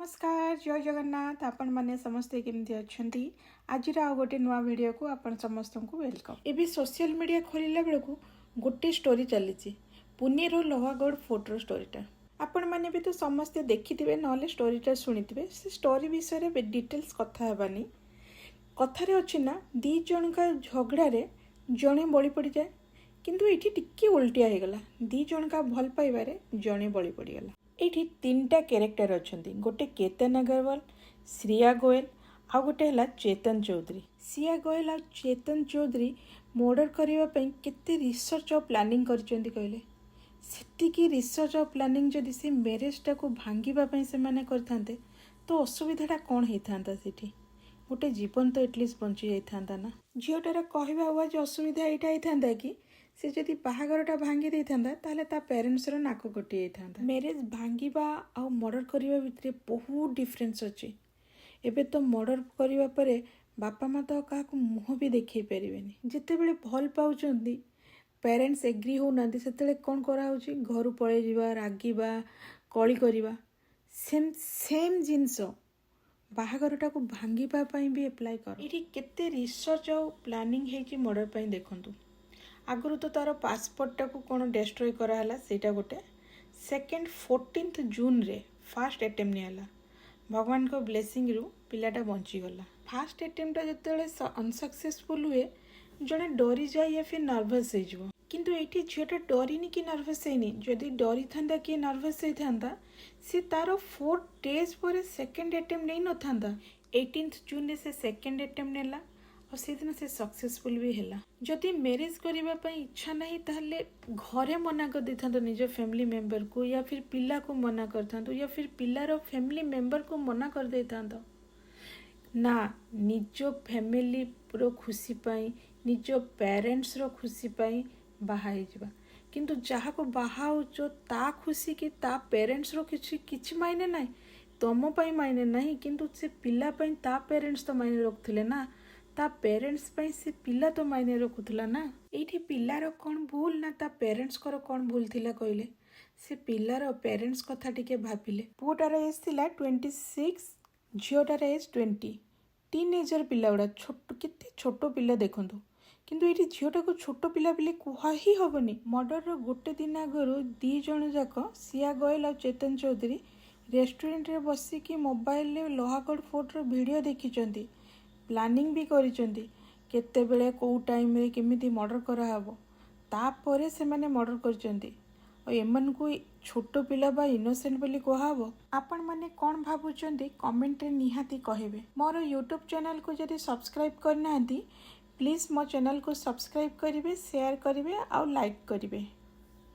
नमस्कार जय जगन्नाथ आपण माने समस्ते केमती अच्छंती आज आ गोटे नुआ वीडियो को आपण समस्त को वेलकम। एबे सोशल मीडिया खोलिला बेल को गोटे स्टोरी चली पुनेर लोहागढ़ फोर्टर स्टोरीटा आपण माने भी तो समस्ते देखिथिबे नले स्टोरीटा सुनिथिबे से स्टोरी विषय रे डिटेल्स कथा हेबानी कथारे अछि ना दी जन का झगड़ा रे जणे बळी पड़ी जाए किंतु एठी टिक्की उल्टिया हे गला दी जन का भल पाइबारे जणे बळी पड़ी गला। एठी तीनटा कैरेक्टर अछंती गोटे केतन अग्रवाल श्रेया गोयल आ गोटे हला चेतन चौधरी। श्रेया गोयल आ चेतन चौधरी मर्डर करबा पई केते रिसर्च और प्लानिंग करचंती कहले सेतिकी रिसर्च और प्लानिंग जदि से मैरेजटा को भांगिबा पई से माने करथांते तो असुविधाटा कोन हेथांता सेठी गोटे जीवन तो एटलिस्ट बंची जाइथांता ना। झीटार कहवा हुआ जो असुविधा यहाँ होता कि से जदि बाहागरटा भांगी देता ताले ता पेरेंट्स रो नाक कटि जाइथांता। मैरेज भांगिबा आ मर्डर करबा भितर बहुत डिफरेंस अछि। एबे तो मर्डर करबा परे बापा माँ तो क्या मुह भी देखै परिबेनी जिते बेले भल पाउचंदी पेरेंट्स एग्री होना से कौन कराउची घर पळै जिबा रागिबा कली करबा सेम जिनस बाहागरटा को भांगिबा पई भी अप्लाई कर। इठी केते रिसर्च और प्लानिंग हेची मर्डर पई देखंतु आगुरु तो तार पासपोर्टटा को कौन डिस्ट्रॉय कराला सेटा गोटे सेकेंड 14 जून रे फास्ट अटेम्प्ट निहला भगवान को ब्लेसिंग रु पिलाटा बंची गला। फास्ट अटेम्प्टटा जतले अनसक्सेसफुल हुए जने डरी जाए या फिर नर्वस हो जिवो किंतु एठी झीटा डरिनी कि नर्वस हैनी जदि डरी थांदा कि नर्वस होई थांदा से तार 4 डेज पर सेकेंड अटेम्प्ट नहीं न थांदा 18 जून रे से सेकेंड अटेम्प्ट नेला और से दिन से सक्सेसफुल भी हैला। जदि मैरिज करबा पई इच्छा नहीं ताले घरे मना कर देथांतो निज फैमिली मेंबर को या फिर पिला को मना करथांतो या फिर पिलार फैमिली मेंबर को मना कर देथांतो ना निज फैमिली रो खुशी पाई निज पेरेंट्स रो खुशी पाई बाहा जावा किंतु जहाँ को बाहा ता खुशी कि ता पेरेंट्स रो किछि मायने ना तुम पाई मायने नहीं किंतु से पिला पाई ता पेरेंट्स तो मायने रखुले ना ता पेरेंट्स पाई से पिला तो मायने रखुला ना। एठी पिलार कौन भूल ना ता पेरेंट्स कर कौन भूल थिला कहले से पिलार पेरेंट्स कथा टिके भाबिले पुटार एज थिला 26 झीटार एज 20 टीनेजर पिला गुड़ा छोट केते छोट पिला देखंतु किंतु ये झीटा को छोट पिला बिले कुहा ही हबनी। मर्डर गोटे दिन आगु दी जन जाक श्रेया गोयल और चेतन चौधरी रेस्टोरेंट रे बसिकी मोबाइल रे लोहागढ़ फोर्ट रो वीडियो देखिचंती प्लानिंग भी करिचंती केते बेले को टाइम रे केमिति मर्डर करा हबो तापरे से माने मर्डर करचंती और एमन को छोट पिला बा इनोसेंट बोली कहब आपण माने कौन भाबुचंती कमेंट रे निहाती कहबे। मोर यूट्यूब चैनल को जदि सब्सक्राइब करना प्लीज मो चैनल को सब्सक्राइब करेंगे शेयर करेंगे और लाइक करेंगे।